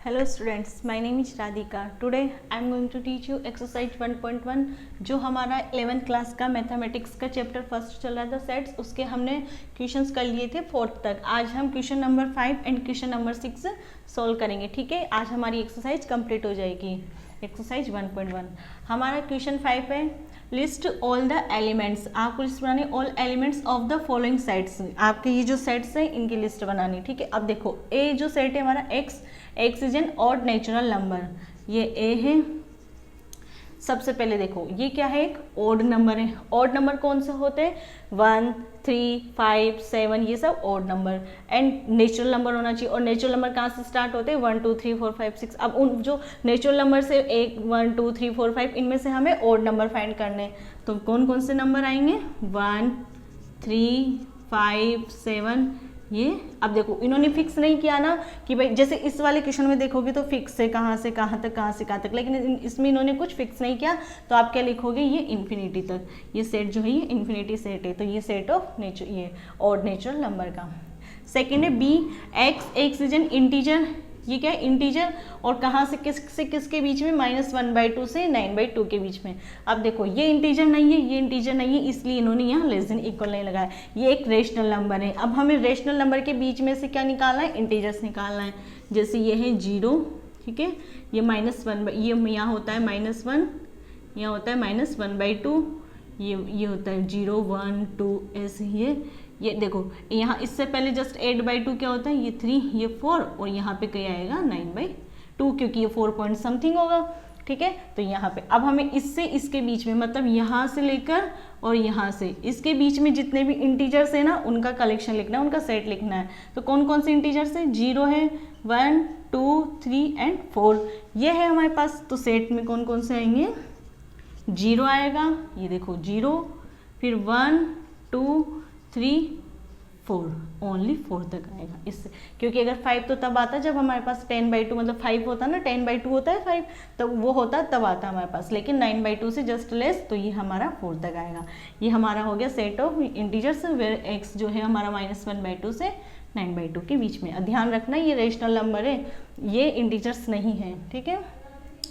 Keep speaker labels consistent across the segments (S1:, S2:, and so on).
S1: Hello students, my name is Radhika. Today I am going to teach you exercise 1.1 जो हमारा 11th class का mathematics का chapter first चल रहा था सेट्स, उसके हमने क्वेश्चंस कर लिए थे 4th तक। आज हम question number 5 and question number 6 solve करेंगे। ठीक है, आज हमारी एक्सरसाइज कंप्लीट हो जाएगी। एक्सरसाइज 1.1 हमारा क्वेश्चन 5 है, लिस्ट ऑल द एलिमेंट्स। आपको लिस्ट बनानी all elements of the following sets. आपके ये जो सेट्स हैं इनकी लिस्ट बनानी। ठीक है, अब देखो ए जो सेट है हमारा x is N odd natural number, ये ए है। सबसे पहले देखो ये क्या है, एक ऑड नंबर है। ऑड नंबर कौन से होते हैं, 1, 3, 5, 7, ये सब odd number. And natural number होना चाहिए। और नेचुरल नंबर कहाँ से स्टार्ट होते हैं, 1, 2, 3, 4, 5, 6। अब उन जो नेचुरल नंबर से 1, 2, 3, 4, 5 इनमें से हमें ऑड नंबर फाइंड करने, तो कौन कौन से नंबर आएंगे, 1, 3, 5, 7 ये। अब देखो इन्होंने फिक्स नहीं किया ना कि भाई जैसे इस वाले क्वेश्चन में देखोगे तो फिक्स है कहाँ से कहाँ तक, कहाँ से कहाँ तक, लेकिन इसमें इन्होंने कुछ फिक्स नहीं किया। तो आप क्या लिखोगे, ये इन्फिनिटी तक। ये सेट जो है ये इन्फिनिटी सेट है, तो ये सेट ऑफ नेचर, ये ऑड नेचुरल नंबर का। सेकेंड है B, x is an integer. ये क्या है, इंटीजर। और कहाँ से किसके बीच में, -1/2 से 9/2 के बीच में। अब देखो ये इंटीजर नहीं है, ये इंटीजर नहीं है, इसलिए इन्होंने यहाँ लेस देन इक्वल नहीं लगाया। ये एक रेशनल नंबर है। अब हमें रेशनल नंबर के बीच में से क्या निकालना है, इंटीजर्स निकालना है। जैसे ये है 0, ठीक है, ये -1, ये यहाँ होता है -1, यहाँ होता है -1/2, ये होता है 0, 1, 2 ऐसे। ये देखो यहाँ इससे पहले जस्ट 8/2 क्या होता है, ये 3, ये 4, और यहाँ पे क्या आएगा 9/2, क्योंकि ये 4 पॉइंट समथिंग होगा। ठीक है, तो यहाँ पे अब हमें इससे इसके बीच में, मतलब यहाँ से लेकर और यहाँ से इसके बीच में जितने भी इंटीजर्स है ना उनका कलेक्शन लिखना है, उनका सेट लिखना है। तो कौन कौन से इंटीजर्स है, 0 है, 1, 2, 3 एंड 4 ये है हमारे पास। तो सेट में कौन कौन से आएंगे, 0 आएगा, ये देखो 0, फिर 1, 2, 3, 4, ओनली 4 तक आएगा इससे। क्योंकि अगर 5 तो तब आता जब हमारे पास 10/2 मतलब 5 होता ना, 10/2 होता है 5, तो वो होता तब आता हमारे पास, लेकिन 9/2 से जस्ट लेस, तो ये हमारा 4 तक आएगा। ये हमारा हो गया set of integers where x जो है हमारा -1/2 से 9/2 के बीच में। ध्यान रखना ये रेशनल नंबर है, ये इंटीजर्स नहीं है। ठीक है,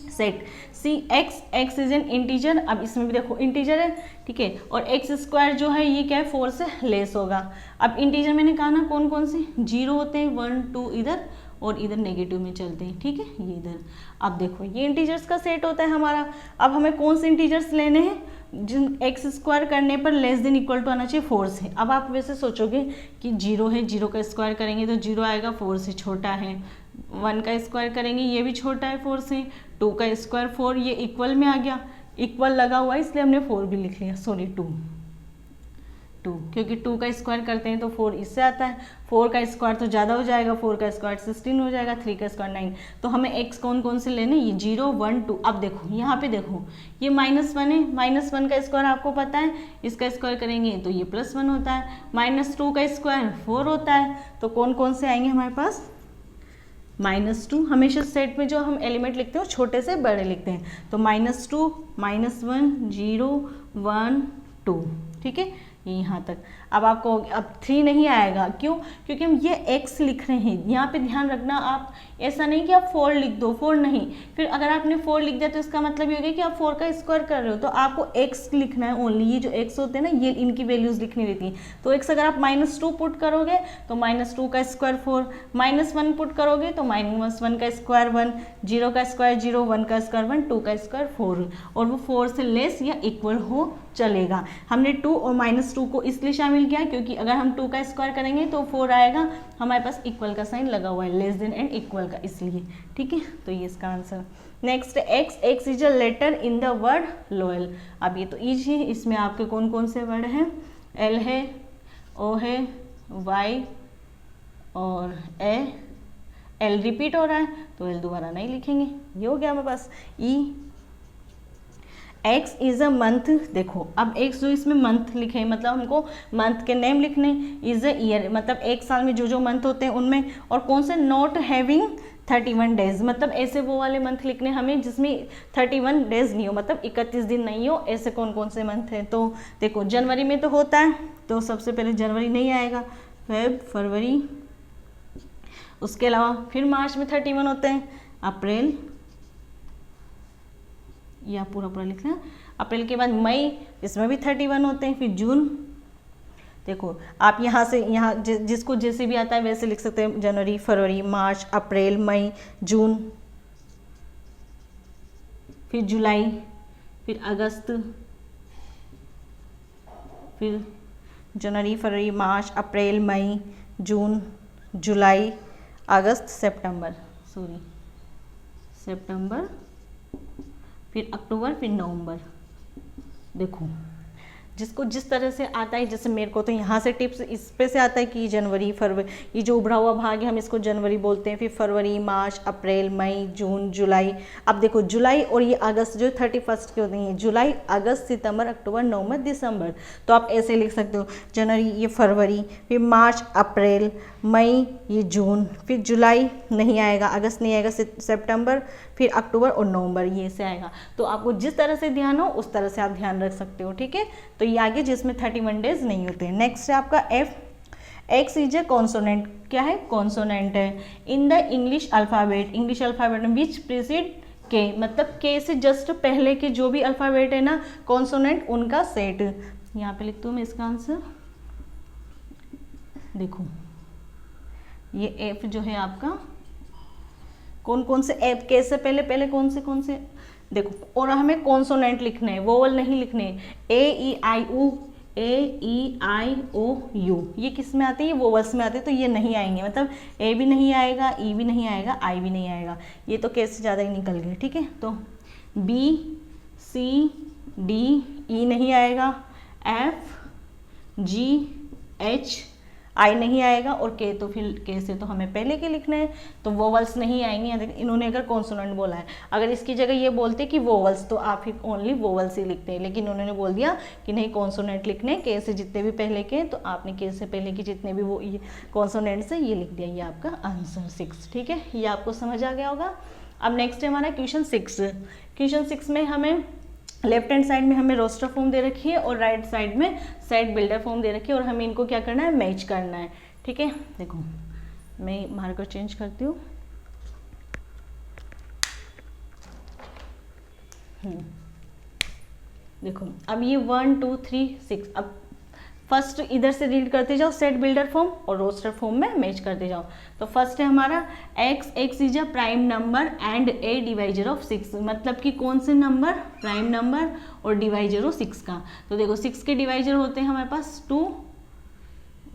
S1: set C x is an integer. अब इसमें भी देखो इंटीजर है, ठीक है, और एक्स स्क्वायर जो है ये क्या है, 4 से लेस होगा। अब इंटीजर मैंने कहा ना कौन कौन से, 0 होते हैं, 1, 2 इधर, और इधर नेगेटिव में चलते हैं। ठीक है, ये इधर। अब देखो ये इंटीजर्स का सेट होता है हमारा। अब हमें कौन से इंटीजर्स लेने हैं, जिन एक्स स्क्वायर करने पर लेस देन इक्वल टू आना चाहिए 4 से। अब आप वैसे सोचोगे कि 0 है, 0 का स्क्वायर करेंगे तो 0 आएगा, 4 से छोटा है। 1 का स्क्वायर करेंगे, ये भी छोटा है 4 से। 2 का स्क्वायर 4, ये इक्वल में आ गया, इक्वल लगा हुआ है इसलिए हमने 4 भी लिख लिया, सॉरी 2, क्योंकि 2 का स्क्वायर करते हैं तो 4 इससे आता है। 4 का स्क्वायर तो ज़्यादा हो जाएगा, 4 का स्क्वायर 16 हो जाएगा, 3 का स्क्वायर 9। तो हमें एक्स कौन कौन से लेने, ये 0, 1, 2। अब देखो यहाँ पे देखो ये -1 है, -1 का स्क्वायर आपको पता है, इसका स्क्वायर करेंगे तो ये +1 होता है। -2 का स्क्वायर 4 होता है। तो कौन कौन से आएंगे हमारे पास, -2। हमेशा सेट में जो हम एलिमेंट लिखते हैं वो छोटे से बड़े लिखते हैं, तो -2, -1, 0, 1, 2। ठीक है, ये यहाँ तक। अब आपको अब 3 नहीं आएगा, क्यों, क्योंकि हम ये x लिख रहे हैं। यहाँ पे ध्यान रखना, आप ऐसा नहीं कि आप 4 लिख दो, 4 नहीं। फिर अगर आपने 4 लिख दिया तो इसका मतलब ये हो गया कि आप 4 का स्क्वायर कर रहे हो, तो आपको x लिखना है ओनली। ये जो x होते हैं ना, ये इनकी वैल्यूज लिखनी रहती हैं। तो x अगर आप -2 पुट करोगे तो -2 का स्क्वायर 4, -1 पुट करोगे तो -1 का स्क्वायर 1, 0 का स्क्वायर 0, 1 का स्क्वायर 1, 2 का स्क्वायर 4, और वो 4 से लेस या इक्वल हो चलेगा। हमने 2 और -2 को इसलिए शामिल किया क्योंकि अगर हम 2 का स्क्वायर करेंगे तो 4 आएगा, हमारे पास इक्वल का साइन लगा हुआ है, लेस देन एंड इक्वल का, इसलिए। ठीक है, तो ये इसका answer. Next x is a letter in the word loyal. अब ये तो ईजी है, इसमें आपके कौन कौन से वर्ड हैं, एल है, ओ है, वाई और ए। एल रिपीट हो रहा है तो एल दोबारा नहीं लिखेंगे, ये हो गया हमारे पास E. X is a month. देखो अब एक्स जो इसमें मंथ लिखे, मतलब हमको मंथ के नेम लिखने। इज अ ईयर, मतलब एक साल में जो जो मंथ होते हैं उनमें। और कौन से, नॉट हैविंग 31 डेज, मतलब ऐसे वो वाले मंथ लिखने हमें जिसमें 31 डेज नहीं हो, मतलब 31 दिन नहीं हो। ऐसे कौन कौन से मंथ हैं, तो देखो जनवरी में तो होता है, तो सबसे पहले जनवरी नहीं आएगा, फेब, फरवरी, उसके अलावा फिर मार्च में 31 होते हैं, अप्रैल, या पूरा पूरा लिखना, अप्रैल के बाद मई, इसमें भी 31 होते हैं, फिर जून, देखो आप यहाँ से यहाँ जिसको जैसे भी आता है वैसे लिख सकते हैं, जनवरी, फरवरी, मार्च, अप्रैल, मई, जून, फिर जुलाई, फिर अगस्त, फिर जनवरी, फरवरी, मार्च, अप्रैल, मई, जून, जुलाई, अगस्त, सितंबर, फिर अक्टूबर, फिर नवंबर। देखो जिसको जिस तरह से आता है, जैसे मेरे को तो यहाँ से टिप्स इस पे से आता है कि जनवरी, फरवरी, ये जो उभरा हुआ भाग है हम इसको जनवरी बोलते हैं, फिर फरवरी, मार्च, अप्रैल, मई, जून, जुलाई। अब देखो जुलाई और ये अगस्त जो 31 के होते हैं, जुलाई, अगस्त, सितंबर, अक्टूबर, नवंबर, दिसंबर। तो आप ऐसे लिख सकते हो, जनवरी ये फरवरी, फिर मार्च, अप्रैल, मई, ये जून, फिर जुलाई नहीं आएगा, अगस्त नहीं आएगा, सितंबर, फिर अक्टूबर और नवंबर, ये से आएगा। तो आपको जिस तरह से ध्यान हो उस तरह से आप ध्यान रख सकते हो, ठीक है। तो ये आगे जिसमें 31 डेज नहीं होते। नेक्स्ट है आपका F, x is a consonant. क्या है? कॉन्सोनेंट है in the English alphabet, English alphabet में विच प्रीसीड के, मतलब के से जस्ट पहले के जो भी अल्फ़ाबेट है ना कॉन्सोनेंट, उनका सेट। यहाँ पे लिखती हूँ मैं इसका आंसर, देखो ये एफ जो है आपका, कौन कौन से एफ, के से पहले कौन से देखो, और हमें कॉन्सोनेंट लिखने हैं, वोवल नहीं लिखने। ए ई आई ओ यू, ये किस में आते हैं? ये वोवल्स में आते हैं, तो ये नहीं आएंगे, मतलब ए भी नहीं आएगा, ई भी नहीं आएगा, आई भी नहीं आएगा, ये तो के से ज़्यादा ही निकल गए, ठीक है। तो बी, सी, डी, ई नहीं आएगा, एफ, जी, एच, आई नहीं आएगा, और के तो फिर के से तो हमें पहले के लिखना है, तो वोवल्स नहीं आएंगे। इन्होंने अगर कॉन्सोनेंट बोला है, अगर इसकी जगह ये बोलते कि वोवल्स, तो आप फिर ओनली वोवल्स ही लिखते हैं, लेकिन उन्होंने बोल दिया कि नहीं कॉन्सोनेंट लिखने, के से जितने भी पहले के, तो आपने के से पहले के जितने भी वो ये कॉन्सोनेंट्स है ये लिख दिया, ये आपका आंसर 6, ठीक है। ये आपको समझ आ गया होगा। अब नेक्स्ट है हमारा क्वेश्चन 6। क्वेश्चन 6 में हमें लेफ्ट हैंड साइड में हमें रोस्टर फॉर्म दे रखी है और राइट साइड में सेट बिल्डर फॉर्म दे रखी है, और हमें इनको क्या करना है? मैच करना है, ठीक है। देखो मैं मार्कर चेंज करती हूँ। देखो अब ये 1 2 3 6, अब फर्स्ट इधर से रीड करते जाओ सेट बिल्डर फॉर्म और रोस्टर फॉर्म में मैच करते जाओ। तो फर्स्ट है हमारा x is a prime number and A divisor of 6, मतलब कि कौन से नंबर? प्राइम नंबर और डिवाइजर हो 6 का। तो देखो 6 के डिवाइजर होते हैं हमारे पास 2,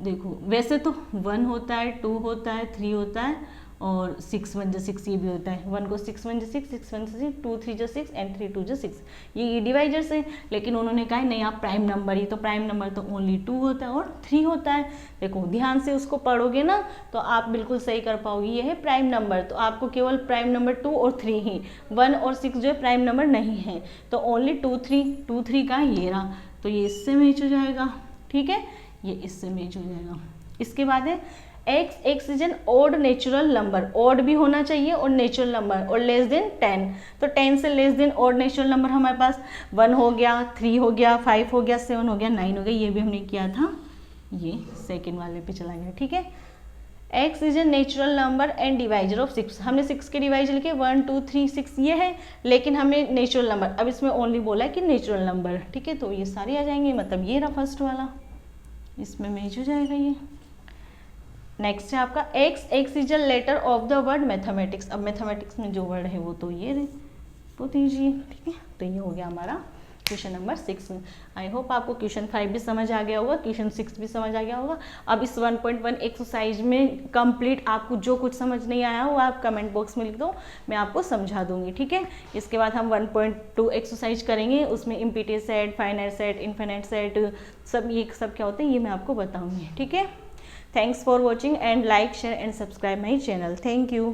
S1: देखो वैसे तो 1 होता है, 2 होता है, 3 होता है, और 6 1 6 ये भी होता है। 1 को 6 1 6, 6 1 6, 2 3 6 एंड 3 2 6, ये डिवाइजर्स है। लेकिन उन्होंने कहा नहीं आप प्राइम नंबर ही, तो प्राइम नंबर तो ओनली 2 होता है और 3 होता है। देखो ध्यान से उसको पढ़ोगे ना तो आप बिल्कुल सही कर पाओगे। ये है प्राइम नंबर, तो आपको केवल प्राइम नंबर 2 और 3 ही, 1 और 6 जो है प्राइम नंबर नहीं है, तो ओनली 2 3 का ये रहा, तो ये इससे मैच हो जाएगा, ठीक है, ये इससे मैच हो जाएगा। इसके बाद है x is an odd natural number, odd भी होना चाहिए और नेचुरल नंबर, और लेस देन 10, तो 10 से less than odd natural number हमारे पास 1 हो गया, 3 हो गया, 5 हो गया, 7 हो गया, 9 हो गया, ये भी हमने किया था, ये सेकेंड वाले पे चला गया, ठीक है। x is a natural number and divisor of 6, हमने 6 के डिवाइजर लिखे 1 2 3 6 ये है, लेकिन हमें नेचुरल नंबर, अब इसमें ओनली बोला है कि नेचुरल नंबर, ठीक है, तो ये सारे आ जाएंगे, मतलब ये रहा फर्स्ट वाला, इसमें मैच हो जाएगा ये। नेक्स्ट है आपका x is a letter of the word mathematics, अब मैथमेटिक्स में जो वर्ड है वो तो ये तो दीजिए, ठीक है, तो ये हो गया हमारा क्वेश्चन नंबर 6 में। आई होप आपको क्वेश्चन 5 भी समझ आ गया होगा, क्वेश्चन 6 भी समझ आ गया होगा। अब इस 1.1 एक्सरसाइज में कंप्लीट आपको जो कुछ समझ नहीं आया हो आप कमेंट बॉक्स में लिख दो, मैं आपको समझा दूंगी, ठीक है। इसके बाद हम 1.2 एक्सरसाइज करेंगे, उसमें empty set, finite set, infinite set, सब ये सब क्या होते हैं ये मैं आपको बताऊंगी, ठीक है। Thanks for watching and like, share and subscribe my channel. Thank you.